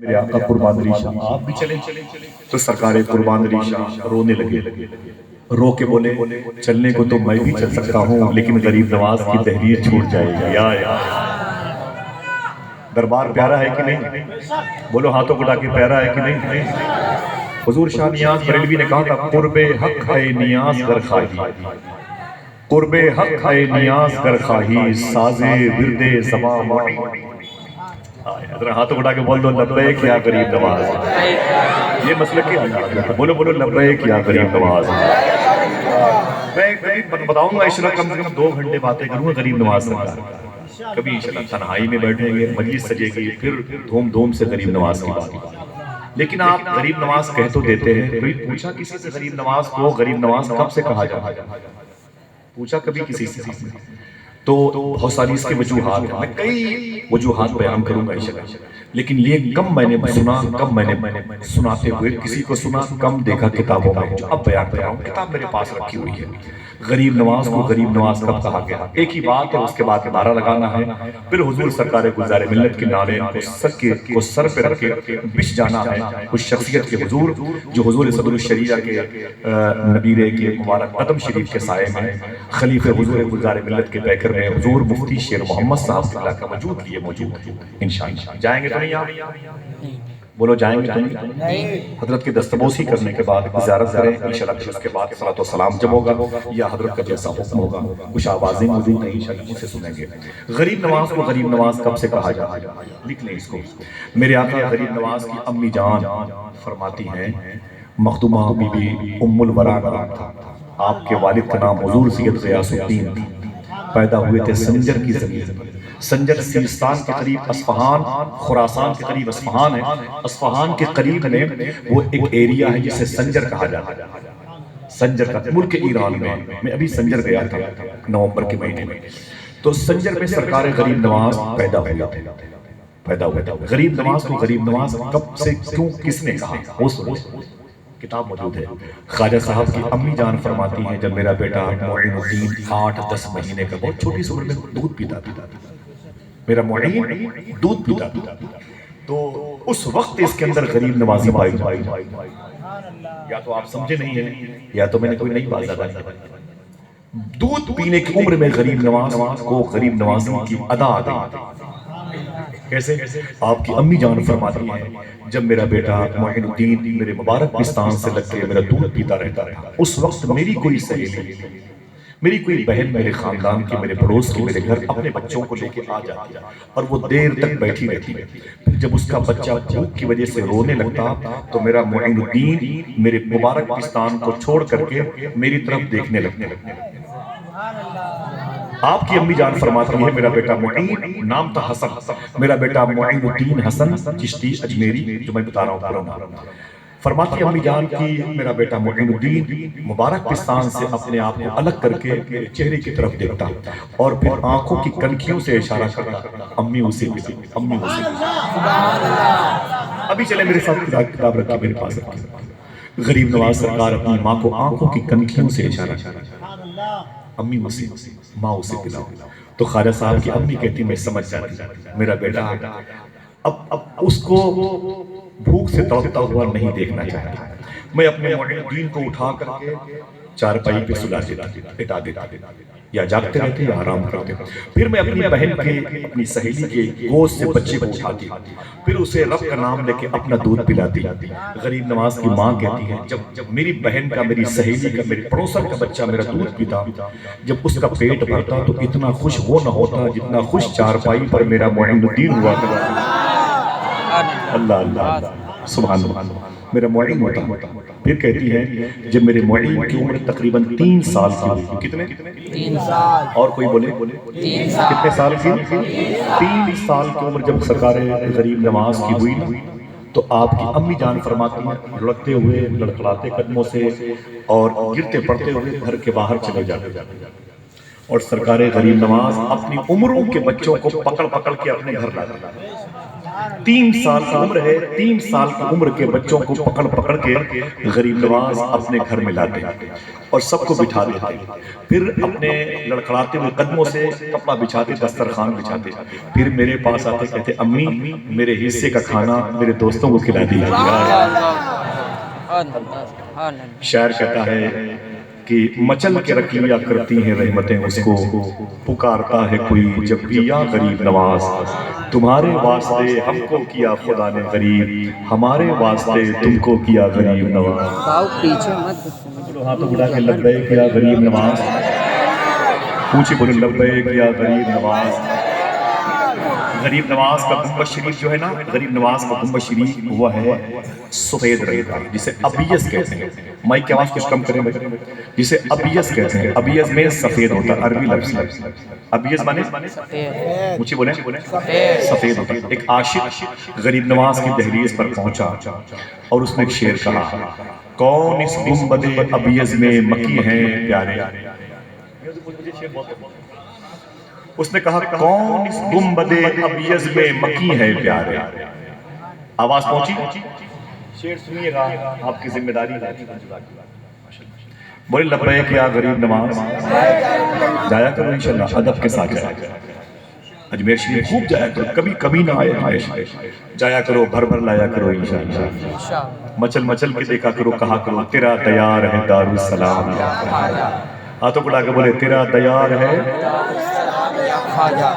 میرے آقا قربان علی شاہ آپ بھی چلیں تو سرکار قربان علی شاہ رونے لگے، رو کے بولے چلنے کو تو میں بھی چل سکتا ہوں لیکن غریب نواز کی تحریر چھوٹ جائے گی۔ یا دربار پیارا ہے کہ نہیں؟ بولو ہاتھوں کو ڈاکے پیارا ہے کہ نہیں؟ حضور شاہ نیاز بریلوی نے کہا تھا قرب حق ہے نیاز گر خواہی، قرب حق ہے نیاز گر خواہی، ساز ورد زباں معین۔ ذرا ہاتھوں اٹھا کے بول دو لبیک یا غریب نواز۔ یہ مسلک کی حالات ہے، بولو بولو لبیک یا غریب نواز۔ میں بتاؤں گا انشاءاللہ کم سے کم 2 گھنٹے باتیں کروں گا غریب نواز سرکار۔ کبھی انشاءاللہ تنہائی میں بیٹھیں گے، مجلس سجے گی، پھر دھوم دھوم سے غریب نواز کی بات۔ لیکن آپ غریب نواز کہہ تو دیتے ہیں، کوئی پوچھا کسی سے غریب نواز کو غریب نواز کب سے کہا جاتا ہے؟ پوچھا کبھی کسی سے؟ تو بہت ساری اس کے وجوہات ہیں، میں کئی وجوہات بیان کروں گا انشاءاللہ، لیکن یہ کم میں نے سنا، کم میں نے سناتے ہوئے کسی کو سنا، کم دیکھا کتابوں میں، جو اب بیان کر رہا ہوں کتاب میرے پاس رکھی ہوئی ہے۔ غریب نواز کو غریب نواز کب کہا گیا؟ ایک ہی بات ہے، اس کے بعد نعرہ لگانا ہے، پھر حضور سرکار گلزار ملت کے نعرے کو سر پہ رکھ کے بچ جانا ہے اس شخصیت کے حضور جو حضور صدر الشریعہ کے نبیرے کے مبارک قدم شریف کے سائے میں خلیفہ حضور گلزار ملت کے پیکر میں حضور مفتی شیر محمد صاحب اللہ کا وجود لیے موجود ہے۔ انشاءاللہ جائیں گے تو نہیں آپ؟ بولو جائیں گے تو نہیں؟ حضرت کی دستبوسی کرنے کے بعد زیارت کریں انشاءاللہ، پھر اس کے بعد صلاۃ و سلام جب ہوگا یا حضرت کا جیسا حکم ہوگا کچھ آوازیں موجود ہیں انشاءاللہ ان سے سنیں گے۔ غریب نواز کو غریب نواز کب سے کہا جاتا ہے؟ لکھ لیں اس کو۔ میرے آقا غریب نواز کی امی جان فرماتی ہیں، مخدومہ بی بی ام الورا نام تھا، آپ کے والد کا نام حضور سید غیاث الدین، پیدا ہوئے تھے سنجر کی زمین پر۔ سنجر سیستان کے قریب اصفہان، خراسان کے قریب اصفہان ہے، اصفہان کے قریب میں وہ ایک ایریا ہے جسے سنجر کہا جاتا ہے۔ سنجر کا ملک ایران میں ابھی سنجر گیا تھا نومبر کے مہینے میں، تو سنجر میں سرکار غریب نواز پیدا ہوئے تھے۔ غریب نواز کو غریب نواز کب سے کیوں کس نے کہا؟ اس کتاب موجود ہے۔ خواجہ صاحب کی امی جان فرماتی ہیں جب میرا بیٹا معین الدین 8-10 مہینے کا بہت چھوٹی سی عمر میں دودھ پیتا تھا، میرا معین دودھ پیتا تھا، تو اس وقت اس کے اندر غریب نوازی پائی۔ یا تو آپ سمجھے نہیں ہیں یا تو میں نے کوئی نئی بات زیادہ نہیں۔ دودھ پینے کی عمر میں غریب نواز کو غریب نوازی کی ادا آ گئی۔ کیسے؟ آپ کی امی جان فرماتی ہیں جب میرا بیٹا معین الدین میرے مبارک پستان سے لگ کے میرا دودھ پیتا رہتا تھا، اس وقت میری کوئی سہیلی، میری کوئی بہن میرے خاندان کی، میرے پڑوس کی میرے گھر اپنے بچوں کو لے کے آ جاتی اور وہ دیر تک بیٹھی رہتی ہے، پھر جب اس کا بچہ بھوک کی وجہ سے رونے لگتا تو میرا معین الدین میرے مبارک پستان کو چھوڑ کر کے میری طرف دیکھنے لگتا۔ آپ کی امی جان فرماتی ہے میرا بیٹا معین، نام تھا حسن، میرا بیٹا معین الدین حسن چشتی اجمیری، جو میں بتا رہا ہوں پورا نام، فرماتی ہے امی جان کی میرا بیٹا معین الدین مبارک پستان سے اپنے آپ کو الگ کر کے میرے چہرے کی طرف دیکھتا اور پھر آنکھوں کی کنکھیوں سے اشارہ کرتا، امی اسے پلا، امی اسے پلا۔ ابھی چلے میرے ساتھ کتاب رکھی میرے پاس رکھی۔ غریب نواز سرکار اپنی ماں کو آنکھوں کی کنکھیوں سے اشارہ کرتا، امی اسے، ماں اسے پلاؤ۔ تو خواجہ صاحب کی امی کہتی میں سمجھ جاتی میرا بیٹا اب اس کو بھوک سے تڑپتا ہوا نہیں دیکھنا چاہتا، میں اپنے معین الدین کو اٹھا کر کے چارپائی پہ سلا دیتا، یا جاگتے رہتے یا آرام کرتے، پھر میں اپنی بہن کے اپنی سہیلی کے گوشت سے بچے کو اٹھاتی، پھر اسے رب کا نام لے کے اپنا دودھ پلاتی۔ غریب نواز کی ماں کہتی ہے جب میری بہن کا، میری سہیلی کا، میری پڑوسن کا بچہ میرا دودھ پیتا، جب اس کا پیٹ بھرتا تو اتنا خوش وہ نہ ہوتا جتنا خوش چارپائی پر میرا معین الدین ہوا کرتا۔ اللہ اللہ سبحان اللہ، میرا معین ہوتا۔ پھر کہتی ہے جب میرے معین کی عمر تقریباً 3 سال کی ہوئی، کتنے؟ 3 سال۔ اور کوئی بولے 3 سال۔ کتنے سال کی؟ 3 سال کی عمر جب سرکار غریب نواز کی ہوئی تو آپ کی امی جان فرماتی ہیں لڑکتے ہوئے، لڑکڑاتے قدموں سے اور گرتے پڑتے ہوئے گھر کے باہر چلے جاتے، اور سرکار غریب نواز اپنی عمروں کے بچوں کو پکڑ پکڑ کے اپنے گھر لاتے۔ 3 سال کی عمر ہے، 3 سال کی عمر کے بچوں کو پکڑ پکڑ کے غریب نواز اپنے گھر میں لاتے اور سب کو بٹھا دیتے، پھر اپنے لڑکھڑاتے ہوئے قدموں سے کپڑا بچھاتے، دسترخوان بچھاتے، پھر میرے پاس آتے کہتے امی میرے حصے کا کھانا میرے دوستوں کو کھلا دیجیے۔ شاعر کہتا ہے کہ مچل کے رکھ لیا کرتی ہیں رحمتیں اس کو، پکارتا ہے کوئی جب بھی یا غریب نواز، تمہارے واسطے ہم کو کیا خدا نے غریب، ہمارے واسطے تم کو کیا غریب نواز۔ پیچھے مت ہاتھوں بڑھا کے لبیک یا غریب نواز، اونچی بولے لبیک یا غریب نواز۔ غریب نواز کا گنبد شریف جو ہے نا، غریب نواز کا گنبد شریف وہ ہے سفید رنگ کا، جسے ابیض کہتے ہیں۔ مائک کی آواز کچھ کم کریں بھائی، جسے ابیض کہتے ہیں۔ ابیض میں سفید ہوتا ہے، عربی لفظ ابیض مانے اونچی بولیں سفید ہوتا ہے۔ ایک عاشق غریب نواز کی دہلیز پر پہنچا اور اس نے ایک شعر کہا، کون اس گنبد ابیض میں مکی ہیں پیارے۔ اس نے کہا کون اس گنبد ابیض میں مکی ہے پیارے۔ آواز پہنچی؟ شعر سنیے گا، آپ کی ذمہ داری ہے۔ بولے لبیک یا غریب نواز، جایا کرو انشاءاللہ ادب کے ساتھ جایا، اجمیر شریف خوب جایا کرو، کبھی کمی نہ آئے، جایا کرو، بھر بھر لایا کرو انشاءاللہ، مچل مچل کے دیکھا کرو، کہا کرو تیرا دیار ہے دارالسلام۔ ہاتھوں کو ڈا کے بولے تیرا دیار ہے،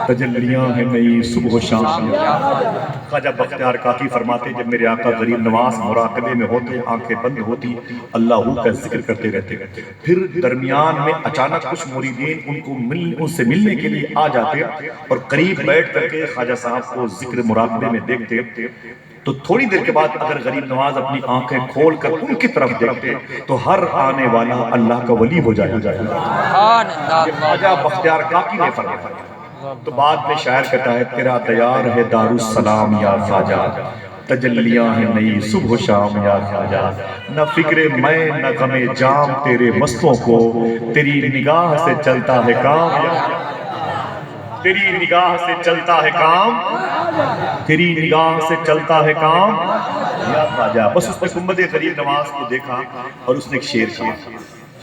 تجلیاں ہیں نئی صبح و شام۔ خواجہ بختیار کاکی فرماتے جب میرے آقا غریب نواز مراقبے میں ہوتے، آنکھیں بند ہوتی، اللہ کا ذکر کرتے رہتے، پھر درمیان میں اچانک کچھ مریدین ان سے ملنے کے لیے آ جاتے اور قریب بیٹھ کر کے خواجہ صاحب کو ذکر مراقبے میں دیکھتے، تو تھوڑی دیر کے بعد اگر غریب نواز اپنی آنکھیں کھول کر ان کی طرف دیکھتے تو ہر آنے والا اللہ کا ولی ہو جائے گا۔ یہ خواجہ بختیار کاکی نے فرمایا۔ تو بعد میں شاعر کہتا ہے تیرا دیار ہے دارالسلام یا خواجہ، تجلیاں ہیں نئی صبح و شام یا خواجہ، نہ فکر میں نہ غم جام تیرے مستوں کو، تیری نگاہ سے چلتا ہے کام، تیری نگاہ سے چلتا ہے کام، تیری نگاہ سے چلتا ہے کام یا خواجہ۔ بس اس نے گنبد غریب نواز کو دیکھا اور اس نے ایک شعر کیا،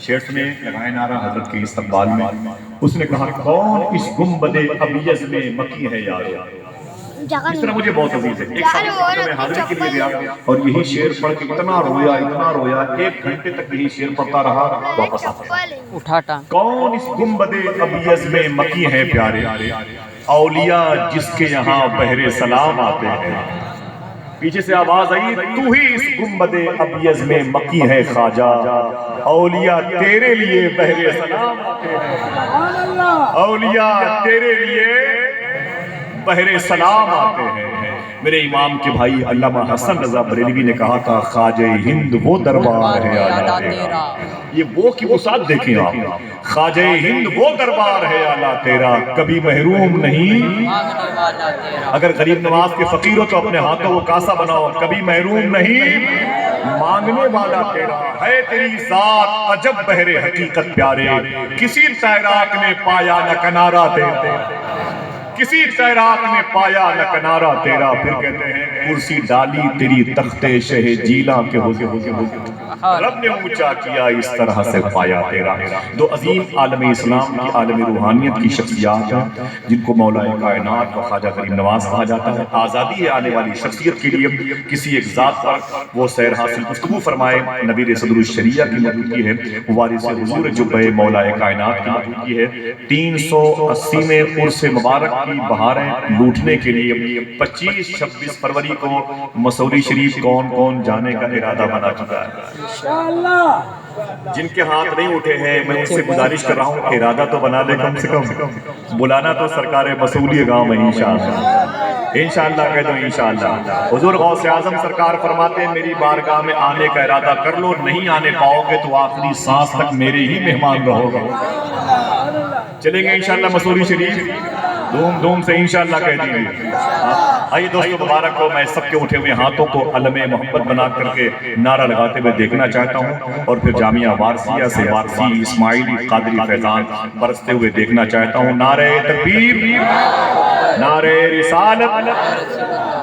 شعر سنے لگائے نعرہ حضرت کے استقبال میں۔ اس نے کہا کون اس گنبد ابیض میں مکی ہے یارو۔ اس طرح مجھے بہت عزیز ہے، ایک ساتھ میں حاضری کے لیے گیا اور یہی شعر پڑھ کے اتنا رویا، 1 گھنٹے تک یہی شعر پڑھتا رہا، واپس آتا۔ کون اس گنبد ابیض میں مکی ہے پیارے، اولیاء جس کے یہاں بہر سلام آتے ہیں۔ پیچھے سے آواز آئی تو ہی اس گنبد ابیض میں مکی ہے خواجہ، اولیاء تیرے لیے بہر سلام آتے ہیں، اولیاء تیرے لیے بہر سلام آتے ہیں۔ میرے امام کے بھائی علامہ حسن رضا بریلوی نے کہا تھا خواجہ ہند وہ دربار ہے اعلیٰ تیرا، یہ وہ کی وسعت دیکھیں آپ، خواجہ ہند وہ دربار ہے اعلیٰ تیرا، کبھی محروم نہیں۔ اگر غریب نواز کے فقیر ہو تو اپنے ہاتھوں وہ کاسا بناؤ، کبھی محروم نہیں مانگنے والا تیرا ہے، تیری ذات عجب بہر حقیقت پیارے، کسی تیراک نے پایا نہ کنارہ تیرا، کسی تیراک نے پایا نہ کنارہ تیرا۔ پھر کہتے ہیں کرسی ڈالی تیری تخت شہ جیلا کے ہوگے رب نے اونچا کیا اس طرح سے پایا تیرا۔ دو عظیم عالم اسلام کی عالم روحانیت کی شخصیات ہیں جن کو مولا کائنات و خواجہ غریب نواز کہا جاتا ہے۔ آزادی ہے آنے والی شخصیت کے لیے کسی ایک ذات پر وہ سیر حاصل گفتگو فرمائے، نبی صدر الشریعہ کی موجودگی ہے، وارث حضور جبہ مولا کائنات کی موجودگی ہے۔ 380ویں عرس مبارک کی بہاریں لوٹنے کے لیے 25-26 فروری کو مسوری شریف کون کون جانے کا ارادہ بنا چکا ہے؟ جن کے ہاتھ نہیں اٹھے ہیں میں ان سے گزارش کر رہا ہوں ارادہ تو بنا دے کم سے کم، بلانا تو سرکار مسولی گاؤں میں انشاءاللہ، انشاءاللہ کہہ دو انشاءاللہ۔ حضور غوث اعظم سرکار فرماتے ہیں میری بارگاہ میں آنے کا ارادہ کر لو، نہیں آنے پاؤ گے تو آخری سانس تک میرے ہی مہمان رہو گے۔ چلیں گے انشاءاللہ مسوری شریف، دھوم دھوم سے انشاءاللہ کہہ دیجیے۔ آئیے دوستو مبارک کو میں سب کے اٹھے ہوئے ہاتھوں کو علم محبت بنا کر کے نعرہ لگاتے ہوئے دیکھنا چاہتا ہوں، اور پھر جامعہ وارثیہ سے وارثی اسماعیلی قادری فیضان برستے ہوئے دیکھنا چاہتا ہوں۔ نعرہ تکبیر، نعرہ رسالت،